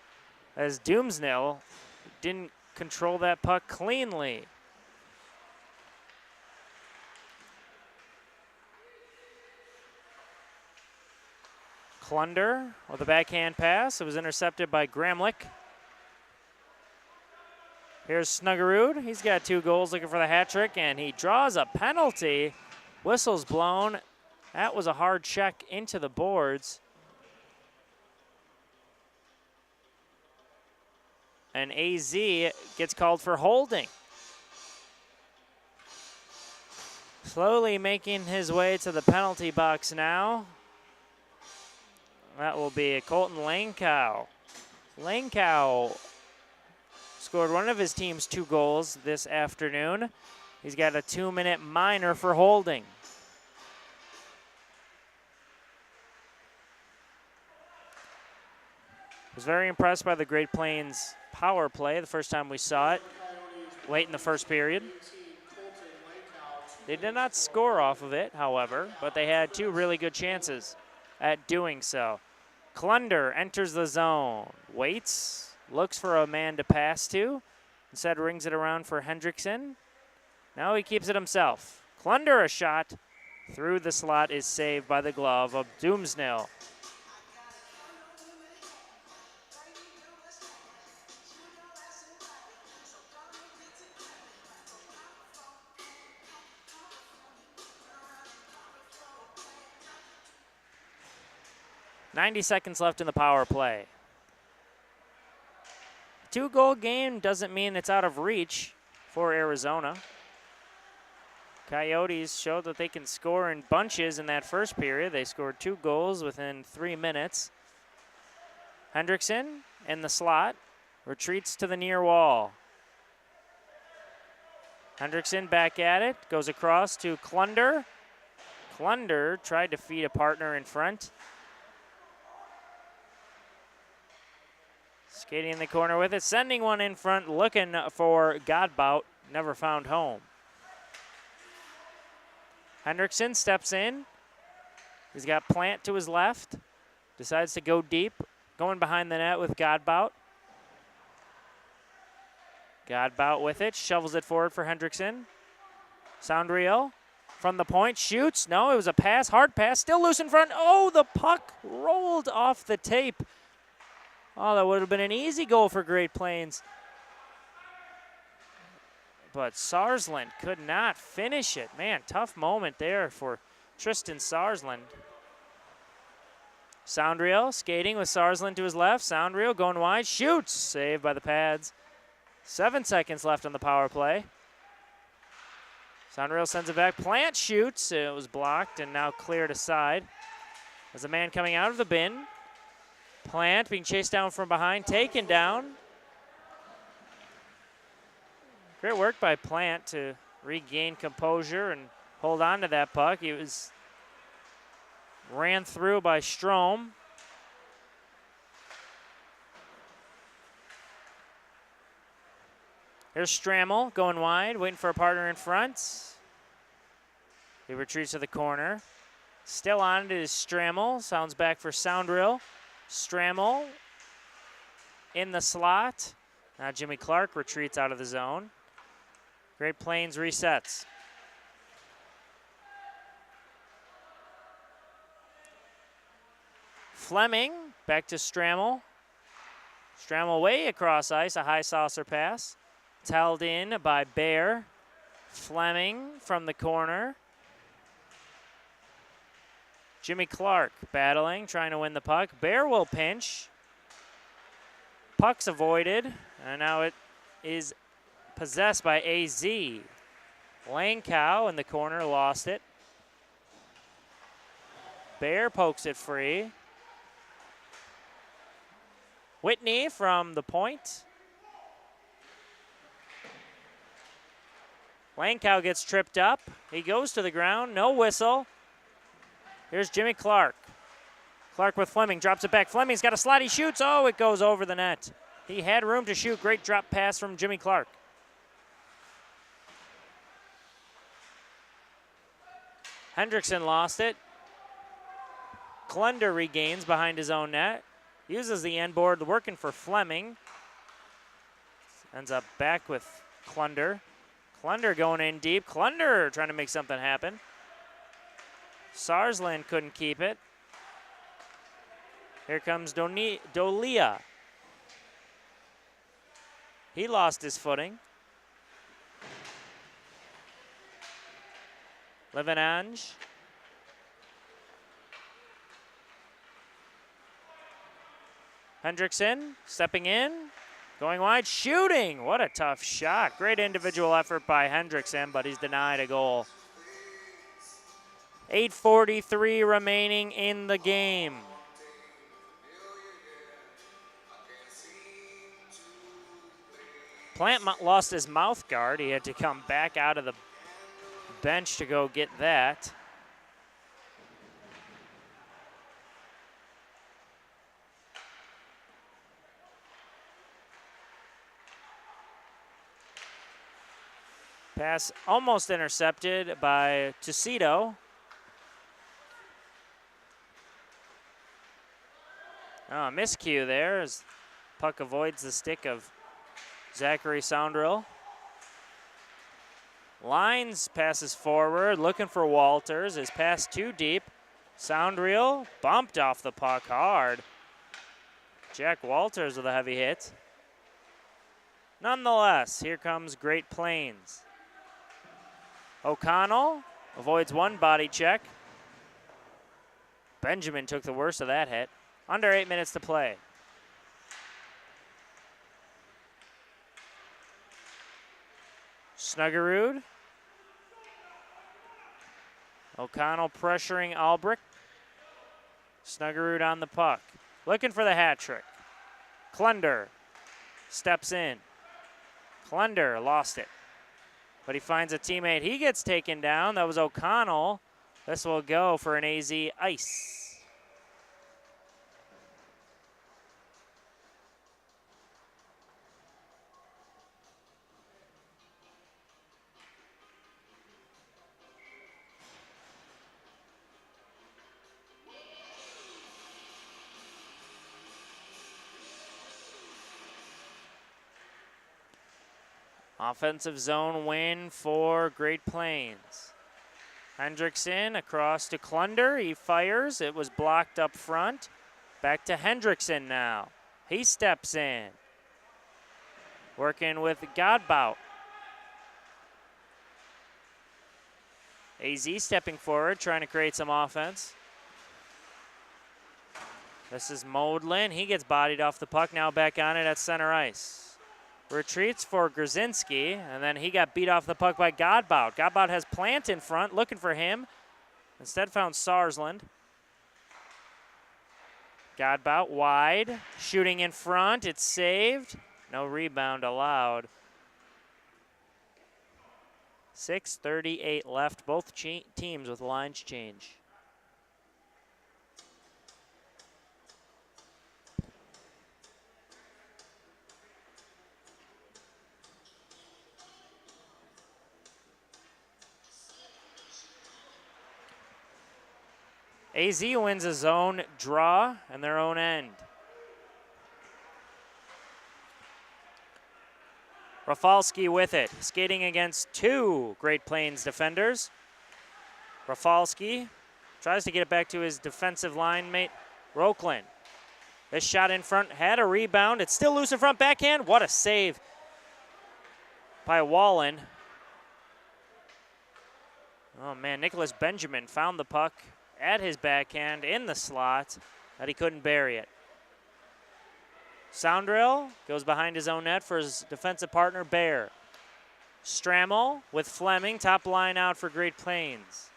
as Doomsnell didn't control that puck cleanly. Klunder with a backhand pass. It was intercepted by Gramlich. Here's Snuggerud. He's got 2 goals, looking for the hat trick, and he draws a penalty. Whistle's blown. That was a hard check into the boards. And AZ gets called for holding. Slowly making his way to the penalty box now. That will be Colton Langkow. Langkow scored one of his team's 2 goals this afternoon. He's got a 2-minute minor for holding. Was very impressed by the Great Plains power play the first time we saw it, late in the first period. They did not score off of it, however, but they had 2 really good chances at doing so. Klunder enters the zone, waits, looks for a man to pass to, instead rings it around for Hendrickson. Now he keeps it himself. Klunder, a shot through the slot, is saved by the glove of Doomsnell. .90 seconds left in the power play. 2-goal game doesn't mean it's out of reach for Arizona. Coyotes showed that they can score in bunches in that first period. They scored 2 goals within 3 minutes. Hendrickson in the slot, retreats to the near wall. Hendrickson back at it, goes across to Klunder. Klunder tried to feed a partner in front. Skating in the corner with it, sending one in front, looking for Godbout, never found home. Hendrickson steps in. He's got Plant to his left. Decides to go deep, going behind the net with Godbout. Godbout with it, shovels it forward for Hendrickson. Soundreel from the point, shoots. No, it was a pass, hard pass, still loose in front. Oh, the puck rolled off the tape. Oh, that would have been an easy goal for Great Plains. But Sarsland could not finish it. Man, tough moment there for Tristan Sarsland. Soundreel skating with Sarsland to his left. Soundreel going wide, shoots. Saved by the pads 7 seconds left on the power play. Soundreal sends it back. Plant shoots. It was blocked and now cleared aside. There's a man coming out of the bin. Plant being chased down from behind, taken down. Great work by Plant to regain composure and hold on to that puck. He was ran through by Strome. Here's Strammel going wide, waiting for a partner in front. He retreats to the corner. Still on it is Strammel. Sounds back for Soundrill. Strammel in the slot. Now Jimmy Clark retreats out of the zone. Great Plains resets. Fleming back to Strammel. Strammel way across ice, a high saucer pass. It's held in by Bear. Fleming from the corner. Jimmy Clark battling, trying to win the puck. Bear will pinch. Puck's avoided, and now it is possessed by AZ. Langkow in the corner lost it. Bear pokes it free. Whitney from the point. Langkow gets tripped up. He goes to the ground, no whistle. Here's Jimmy Clark. Clark with Fleming, drops it back. Fleming's got a slot, he shoots. Oh, it goes over the net. He had room to shoot. Great drop pass from Jimmy Clark. Hendrickson lost it. Klunder regains behind his own net. Uses the end board, working for Fleming. Ends up back with Klunder. Klunder going in deep. Klunder trying to make something happen. Sarsland couldn't keep it. Here comes Dolia. He lost his footing. Levenange. Hendrickson stepping in, going wide, shooting. What a tough shot. Great individual effort by Hendrickson, but he's denied a goal. 8:43 remaining in the game. Plant lost his mouth guard. He had to come back out of the bench to go get that. Pass almost intercepted by Tucito. Oh, miscue there as puck avoids the stick of Zachary Soundrill. Lines passes forward, looking for Walters. His pass too deep. Soundrill bumped off the puck hard. Jack Walters with a heavy hit. Nonetheless, here comes Great Plains. O'Connell avoids one body check. Benjamin took the worst of that hit. Under 8 minutes to play. Snuggerud. O'Connell pressuring Albrecht. Snuggerud on the puck. Looking for the hat trick. Klunder steps in. Klunder lost it. But he finds a teammate. He gets taken down. That was O'Connell. This will go for an AZ ice. Offensive zone win for Great Plains. Hendrickson across to Klunder. He fires. It was blocked up front. Back to Hendrickson now. He steps in. Working with Godbout. AZ stepping forward, trying to create some offense. This is Modlin. He gets bodied off the puck. Now back on it at center ice. Retreats for Grzinski, and then he got beat off the puck by Godbout. Godbout has Plant in front, looking for him. Instead found Sarsland. Godbout wide, shooting in front, it's saved. No rebound allowed. 6:38 left, both teams with lines change. AZ wins a zone draw and their own end. Rafalski with it, skating against two Great Plains defenders. Rafalski tries to get it back to his defensive line mate, Rokeland. This shot in front had a rebound. It's still loose in front, backhand. What a save by Wallen. Oh man, Nicholas Benjamin found the puck at his backhand in the slot, but he couldn't bury it. Soundrill goes behind his own net for his defensive partner, Bear. Strammel with Fleming, top line out for Great Plains.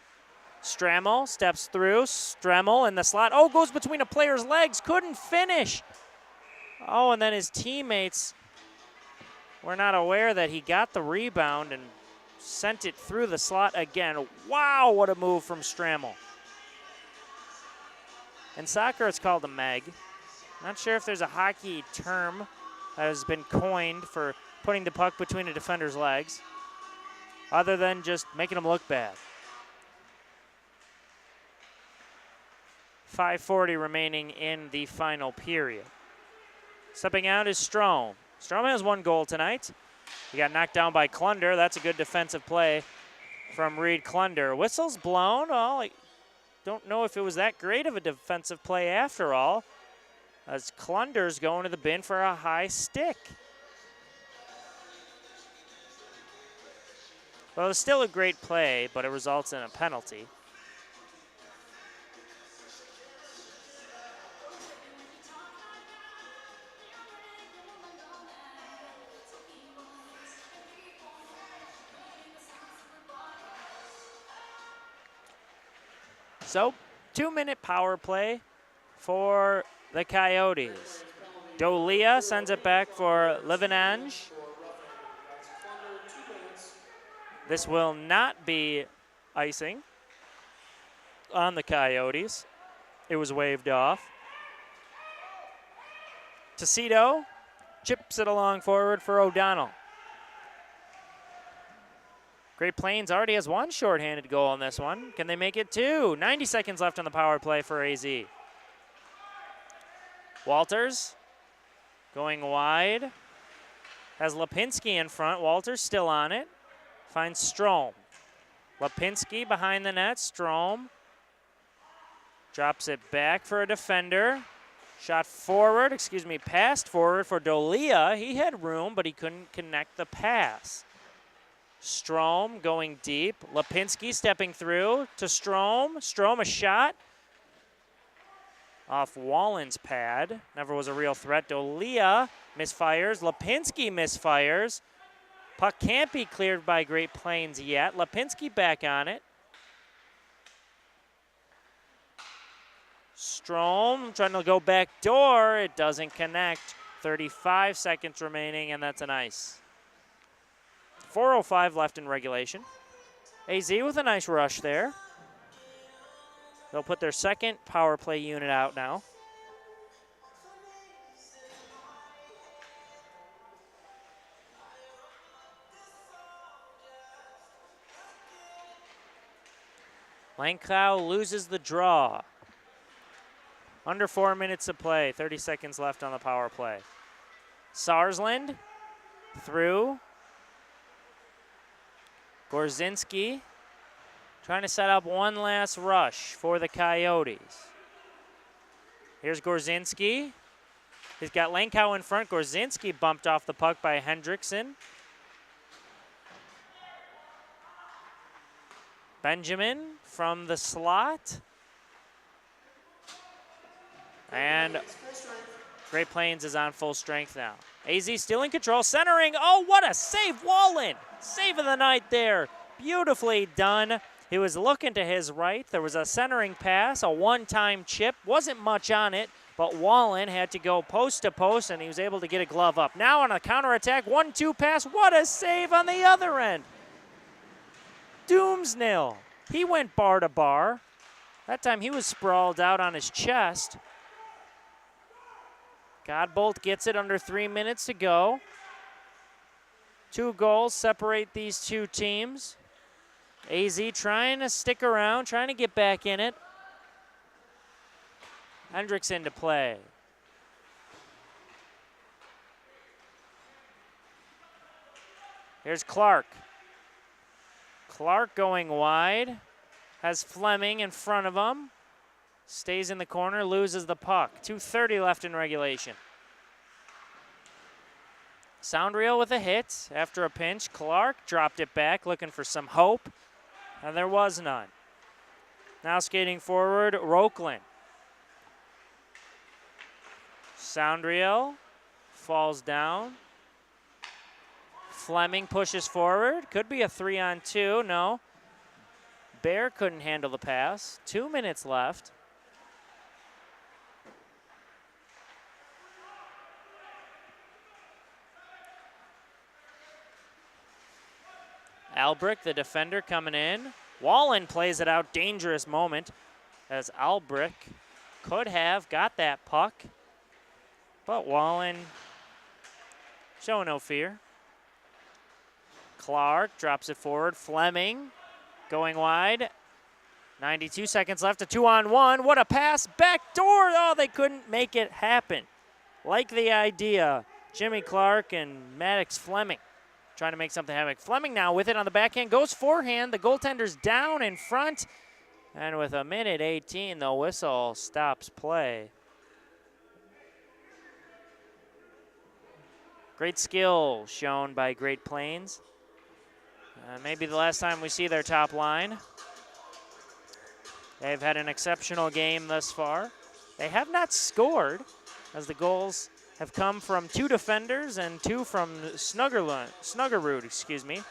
Strammel steps through, Stremmel in the slot. Oh, goes between a player's legs, couldn't finish. Oh, and then his teammates were not aware that he got the rebound and sent it through the slot again. Wow, what a move from Strammel. In soccer, it's called a meg. Not sure if there's a hockey term that has been coined for putting the puck between a defender's legs, other than just making them look bad. 5:40 remaining in the final period. Stepping out is Strom. Strom has one goal tonight. He got knocked down by Klunder. That's a good defensive play from Reed Klunder. Whistle's blown. Well, I don't know if it was that great of a defensive play after all, as Klunder's going to the bin for a high stick. Well, it's still a great play, but it results in a penalty. So, 2-minute power play for the Coyotes. Dolia sends it back for Levinange. This will not be icing on the Coyotes. It was waved off. Tecito chips it along forward for O'Donnell. Great Plains already has one shorthanded goal on this one. Can they make it two? 90 seconds left on the power play for AZ. Walters going wide. Has Lipinski in front. Walters still on it. Finds Strom. Lipinski behind the net. Strom drops it back for a defender. Shot forward, passed forward for Dolia. He had room, but he couldn't connect the pass. Strom going deep. Lipinski stepping through to Strom. Strom a shot off Wallen's pad. Never was a real threat. Dolia misfires. Lipinski misfires. Puck can't be cleared by Great Plains yet. Lipinski back on it. Strom trying to go back door. It doesn't connect. 35 seconds remaining, and that's an ice. 4:05 left in regulation. AZ with a nice rush there. They'll put their second power play unit out now. Langkow loses the draw. Under 4 minutes of play, 30 seconds left on the power play. Sarsland through. Gorzinski trying to set up one last rush for the Coyotes. Here's Gorzinski. He's got Langkow in front. Gorzinski bumped off the puck by Hendrickson. Benjamin from the slot. And Great Plains is on full strength now. AZ still in control, centering. Oh, what a save, Wallen. Save of the night there. Beautifully done. He was looking to his right. There was a centering pass, a one-time chip. Wasn't much on it, but Wallen had to go post to post, and he was able to get a glove up. Now on a counterattack, 1-2 pass. What a save on the other end. Doomsnil. He went bar to bar. That time he was sprawled out on his chest. Godbolt gets it under 3 minutes to go. 2 goals separate these two teams. AZ trying to stick around, trying to get back in it. Hendrickson to play. Here's Clark. Clark going wide. Has Fleming in front of him. Stays in the corner, loses the puck. 2:30 left in regulation. Soundreel with a hit after a pinch. Clark dropped it back, looking for some hope, and there was none. Now skating forward, Rokeland. Soundreel falls down. Fleming pushes forward. Could be a 3-on-2, no. Bear couldn't handle the pass. 2 minutes left. Albrick, the defender, coming in. Wallen plays it out. Dangerous moment as Albrick could have got that puck, but Wallen showing no fear. Clark drops it forward. Fleming going wide. 92 seconds left. A 2-on-1. What a pass. Back door. Oh, they couldn't make it happen. Like the idea. Jimmy Clark and Maddox Fleming trying to make something happen. Fleming now with it on the backhand. Goes forehand. The goaltender's down in front. And with 1:18, the whistle stops play. Great skill shown by Great Plains. Maybe the last time we see their top line. They've had an exceptional game thus far. They have not scored, as the goals have come from 2 defenders and 2 from Snuggerud, excuse me.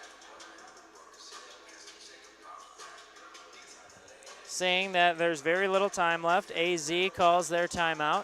Saying that there's very little time left, AZ calls their timeout.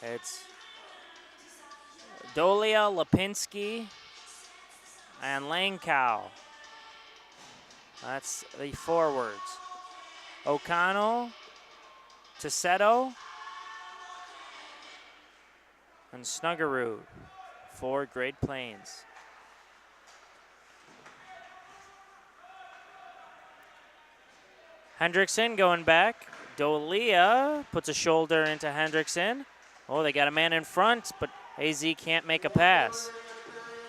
It's Dolia, Lipinski, and Langkow. That's the forwards. O'Connell, Tissetto, and Snuggerud for Great Plains. Hendrickson going back. Dolia puts a shoulder into Hendrickson. Oh, they got a man in front, but AZ can't make a pass.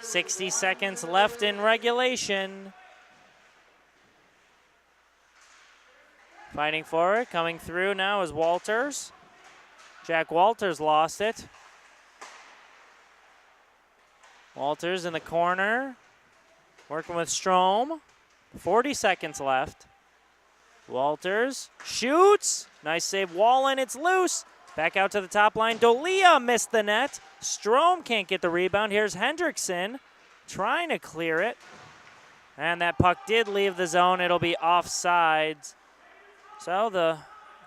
60 seconds left in regulation. Fighting for it, coming through now is Walters. Jack Walters lost it. Walters in the corner, working with Strome. 40 seconds left. Walters shoots. Nice save, Wallen, it's loose. Back out to the top line. Dolia missed the net. Strome can't get the rebound. Here's Hendrickson trying to clear it. And that puck did leave the zone. It'll be offsides. So the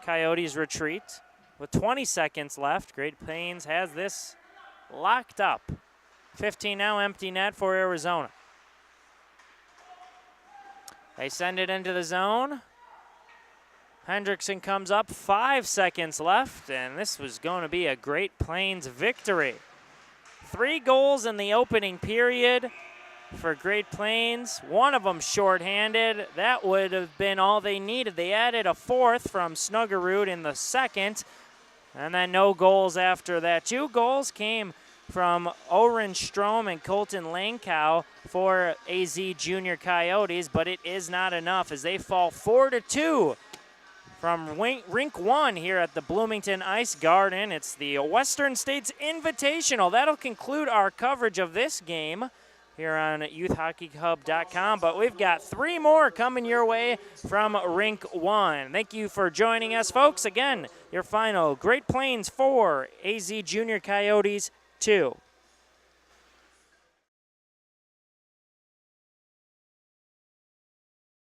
Coyotes retreat with 20 seconds left. Great Plains has this locked up. 15 now, empty net for Arizona. They send it into the zone. Hendrickson comes up, 5 seconds left, and this was going to be a Great Plains victory. 3 goals in the opening period for Great Plains. One of them shorthanded. That would have been all they needed. They added a 4th from Snuggerud in the second, and then no goals after that. 2 goals came from Oren Strom and Colton Langkow for AZ Junior Coyotes, but it is not enough as they fall 4-2 from Rink 1 here at the Bloomington Ice Garden. It's the Western States Invitational. That'll conclude our coverage of this game here on youthhockeyhub.com, but we've got 3 more coming your way from Rink 1. Thank you for joining us, folks. Again, your final, Great Plains 4, AZ Junior Coyotes 2.